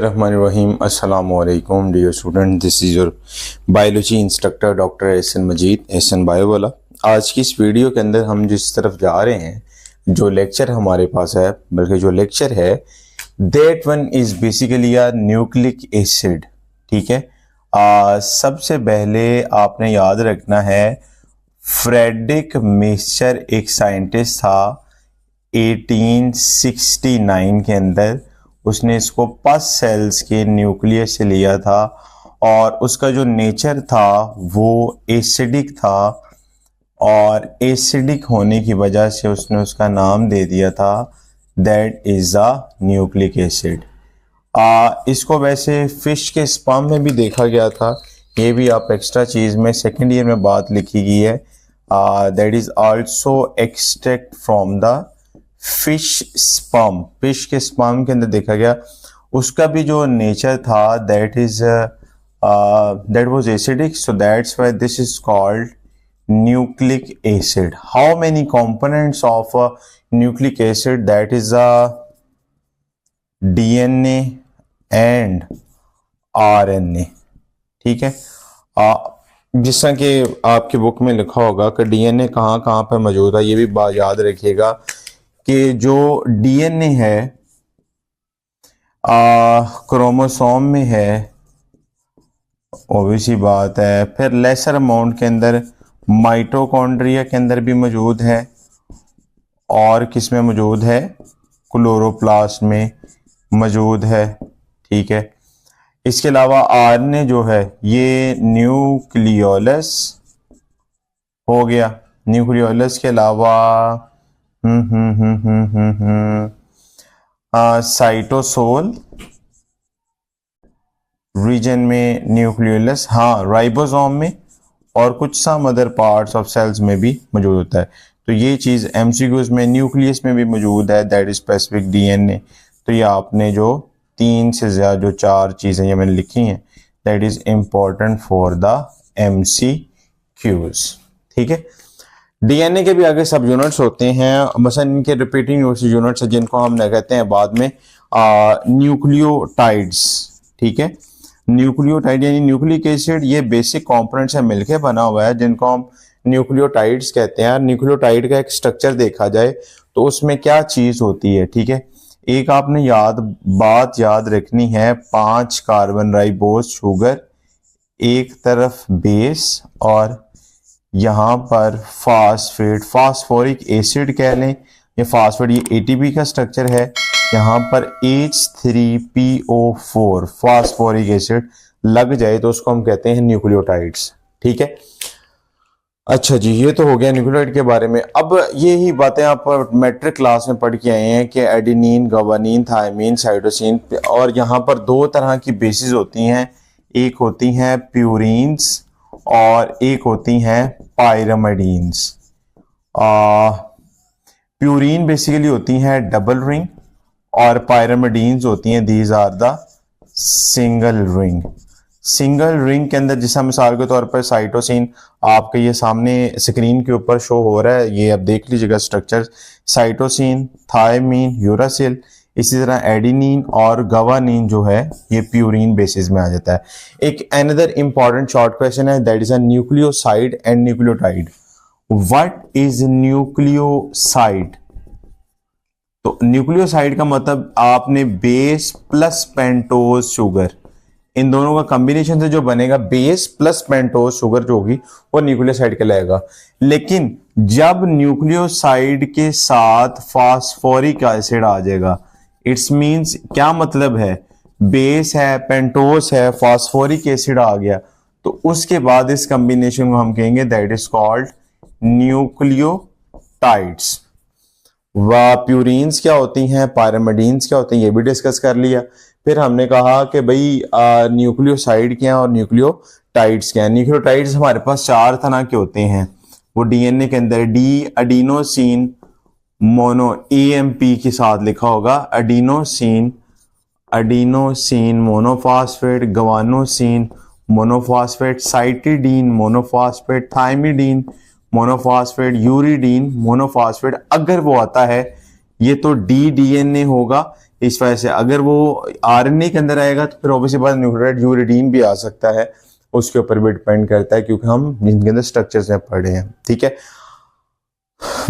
Bismillahirrahmanirrahim. Assalamu alaikum dear student. This is your biology instructor Dr. Ehsan Majeed Ehsan bio वाला। आज की इस वीडियो के अंदर हम जिस तरफ जा रहे हैं, जो लेक्चर हमारे पास है, बल्कि जो लेक्चर है that one is basically a nucleic acid। ठीक है, सबसे पहले आपने याद रखना है फ्रेडरिक मिक्सचर एक साइंटिस्ट था 1869 के अंदर। उसने इसको पस सेल्स के न्यूक्लियस से लिया था और उसका जो नेचर था वो एसिडिक था और एसिडिक होने की वजह से उसने उसका नाम दे दिया था that is a nucleic acid. इसको वैसे फिश के स्पर्म में भी देखा गया था, ये भी आप एक्स्ट्रा चीज़ में सेकेंड ईयर में बात लिखी गई है। That is also extract from the fish sperm. Fish के स्पर्म के अंदर देखा गया, उसका भी जो नेचर था that was acidic, so that's why this is called nucleic acid. How many components of nucleic acid? That is DNA and RNA. ठीक है, जिस तरह कि आपकी बुक में लिखा होगा कि डीएनए कहाँ कहाँ पर मौजूद है, ये भी बात याद रखिएगा कि जो डीएनए है क्रोमोसोम में है, ओबीसी बात है। फिर लेसर अमाउंट के अंदर माइटोकॉन्ड्रिया के अंदर भी मौजूद है और किस में मौजूद है? क्लोरोप्लास्ट में मौजूद है। ठीक है, इसके अलावा आरएनए जो है ये न्यूक्लियोलस हो गया। न्यूक्लियोलस के अलावा साइटोसोल रीजन में न्यूक्लियोलस, हाँ राइबोसोम में और कुछ some other parts of cells में भी मौजूद होता है। तो ये चीज़ एमसीक्यूज में न्यूक्लियस में भी मौजूद है, दैट इज स्पेसिफिक डीएनए। तो ये आपने जो 3 से ज़्यादा जो 4 चीज़ें ये मैंने लिखी हैं that is important for the MCQs. ठीक है, डीएनए के भी आगे सब यूनिट्स होते हैं, मसलन इनके रिपीटिंग यूनिट्स जिनको हम कहते हैं बाद में न्यूक्लियोटाइड्स। ठीक है, न्यूक्लियोटाइड यानी न्यूक्लिक एसिड ये बेसिक कंपोनेंट से मिलकर बना हुआ है जिनको हम न्यूक्लियोटाइड्स कहते हैं। न्यूक्लियोटाइड का एक स्ट्रक्चर देखा जाए तो उसमें क्या चीज़ होती है? ठीक है, एक आपने बात याद रखनी है, 5 कार्बन राइबोज शुगर, एक तरफ बेस और यहाँ पर फास्फोरिक एसिड कह लें या फास्फेट, ये एटीपी का स्ट्रक्चर है। यहाँ पर H3PO4 फास्फोरिक एसिड लग जाए तो उसको हम कहते हैं न्यूक्लियोटाइड्स। ठीक है, अच्छा जी, ये तो हो गया न्यूक्लियोटाइड के बारे में। अब ये ही बातें आप मैट्रिक क्लास में पढ़ के आए हैं कि एडेनिन, ग्वानिन, थायमिन, साइटोसिन, और यहाँ पर 2 तरह की बेसिस होती हैं, एक होती हैं प्यूरिन्स और एक होती हैं पायरामिडीन्स। प्यूरिन बेसिकली होती हैं डबल रिंग और पायरामिडीन्स होती हैं these are the single ring. Single ring के अंदर जैसा मिसाल के तौर पर साइटोसिन आपके ये सामने स्क्रीन के ऊपर शो हो रहा है, ये आप देख लीजिएगा स्ट्रक्चर, साइटोसिन, थायमिन, यूरासिल। इसी तरह एडेनिन और ग्वानिन जो है ये प्यूरिन बेसिस में आ जाता है। एक अनदर इंपॉर्टेंट शॉर्ट क्वेश्चन है that is a nucleoside and nucleotide. What is nucleoside? तो न्यूक्लियोसाइड का मतलब आपने बेस प्लस पेंटोज शुगर, इन दोनों का कॉम्बिनेशन से जो बनेगा बेस प्लस पेंटोज शुगर जो होगी वो न्यूक्लियोसाइड कहलाएगा। लेकिन जब न्यूक्लियोसाइड के साथ फास्फोरिक एसिड आ जाएगा, इट्स मींस क्या मतलब है? बेस है, पेंटोज है, फास्फोरिक एसिड आ गया, तो उसके बाद इस कॉम्बिनेशन को हम कहेंगे that is called nucleotides. Purines क्या होती हैं, पायरामिडीन्स क्या होती हैं, ये भी डिस्कस कर लिया। फिर हमने कहा कि भाई न्यूक्लियोसाइड क्या है और न्यूक्लियोटाइड्स क्या है। न्यूक्लियोटाइड्स हमारे पास 4 तरह के होते हैं, वो डीएनए के अंदर डी एडिनोसिन मोनो, एएमपी के साथ लिखा होगा, adenosine monophosphate, guanosine monophosphate, cytidine monophosphate, thymidine monophosphate, uridine monophosphate. अगर वो आता है ये तो डी डीएनए होगा इस वजह से अगर वो आरएनए के अंदर आएगा तो फिर ऑब्वियसली बात न्यूक्लियोटाइड यूरिडीन भी आ सकता है, उसके ऊपर भी डिपेंड करता है, क्योंकि हम जिनके अंदर स्ट्रक्चर्स में पढ़े हैं। ठीक है,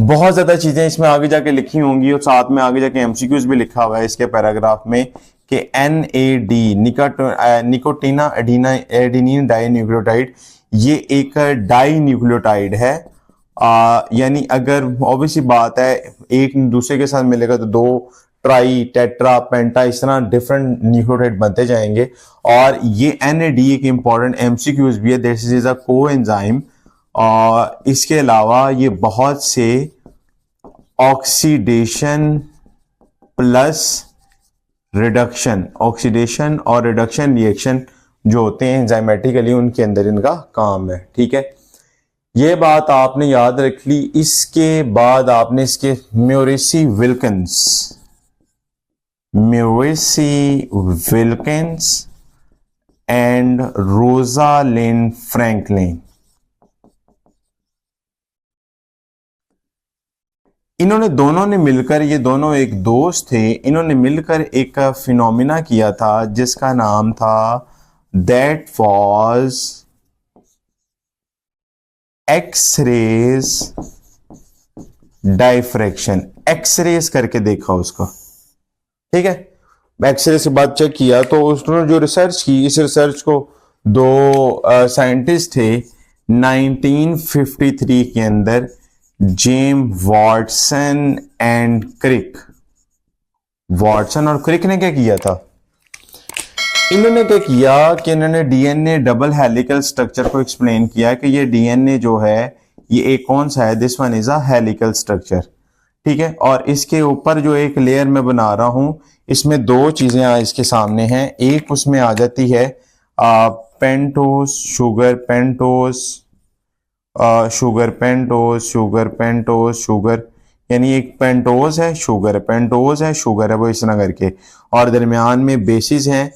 बहुत ज्यादा चीजें इसमें आगे जाके लिखी होंगी और साथ में आगे जाके एमसीक्यूज भी लिखा हुआ है इसके पैराग्राफ में कि NAD निकोटीना एडिनिन डाई न्यूक्लियोटाइड, ये एक डाई न्यूक्लियोटाइड है। यानी अगर ऑब्वियसली बात है एक दूसरे के साथ मिलेगा तो दो ट्राई टेट्रा पेंटा इस तरह डिफरेंट न्यूक्लियोटाइड बनते जाएंगे। और ये NAD एक इंपॉर्टेंट एमसीक्यूज भी है, दिस इज अ कोएंजाइम। और इसके अलावा ये बहुत से ऑक्सीडेशन प्लस रिडक्शन, ऑक्सीडेशन और रिडक्शन रिएक्शन जो होते हैं एंजाइमेटिकली, उनके अंदर इनका काम है। ठीक है, ये बात आपने याद रख ली। इसके बाद आपने इसके म्यूरिसी विल्किंस एंड रोजालिंड फ्रैंकलिन, इन्होंने दोनों ने मिलकर, ये दोनों एक दोस्त थे, इन्होंने मिलकर एक फिनोमिना किया था जिसका नाम था that was X-rays diffraction. X-rays करके देखा उसको। ठीक है, एक्स-रे से बाद चेक किया तो उसने जो रिसर्च की, इस रिसर्च को दो साइंटिस्ट थे 1953 के अंदर, James Watson and Crick. Watson और क्रिक ने क्या किया था, इन्होंने क्या किया कि इन्होंने डीएनए डबल हेलिकल स्ट्रक्चर को एक्सप्लेन किया कि ये डीएनए जो है ये एक कौन सा है, this one is a helical structure. ठीक है, और इसके ऊपर जो एक लेयर मैं बना रहा हूं, इसमें दो चीजें इसके सामने हैं। एक उसमें आ जाती है पेंटोस शुगर, शुगर, यानी एक पेंटोज है, शुगर है, वो इस तरह करके। और दरमियान में बेसिस हैं,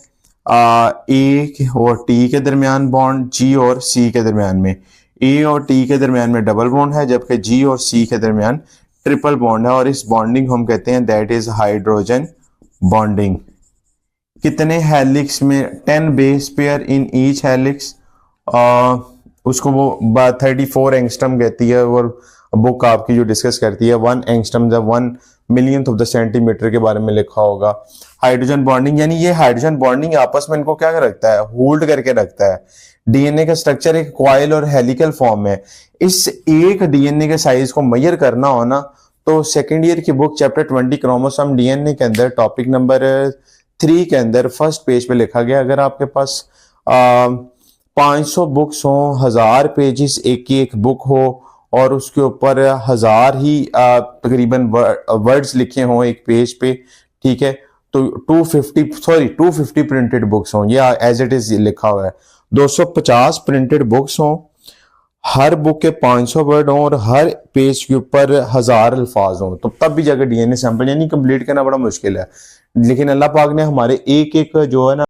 ए और टी के दरमियान बॉन्ड, जी और सी के दरमियान में, ए और टी के दरमियान में डबल बॉन्ड है, जबकि जी और सी के दरमियान ट्रिपल बॉन्ड है। और इस बॉन्डिंग हम कहते हैं दैट इज हाइड्रोजन बॉन्डिंग। कितने हेलिक्स में, 10 base pair in each helix, उसको वो 34 एंगस्ट्रम कहती है। और बुक आपकी जो डिस्कस करती है 1 एंगस्ट्रम जब 1 मिलियंथ ऑफ द सेंटीमीटर के बारे में लिखा होगा। हाइड्रोजन बॉन्डिंग, यानी ये हाइड्रोजन बॉन्डिंग आपस में इनको क्या रखता है, होल्ड करके रखता है। डीएनए का स्ट्रक्चर एक कॉइल और हेलिकल फॉर्म में। इस एक डीएनए के साइज को मेजर करना हो ना, तो सेकेंड ईयर की बुक चैप्टर 20 क्रोमोसोम डीएनए के अंदर टॉपिक नंबर 3 के अंदर फर्स्ट पेज पे लिखा गया, अगर आपके पास 500 बुक्स हो, 1000 पेजेस एक बुक हो, और उसके ऊपर 1000 ही तकरीबन वर्ड्स लिखे हों एक पेज पे, ठीक है, तो 250 प्रिंटेड बुक्स हों, ये एज इट इज लिखा हुआ है। 250 प्रिंटेड बुक्स हों, हर बुक के 500 वर्ड हों और हर पेज के ऊपर 1000 अल्फाज हों, तो तब भी जाकर डीएनए सैंपल यानी कंप्लीट करना बड़ा मुश्किल है। लेकिन अल्लाह पाक ने हमारे एक जो है ना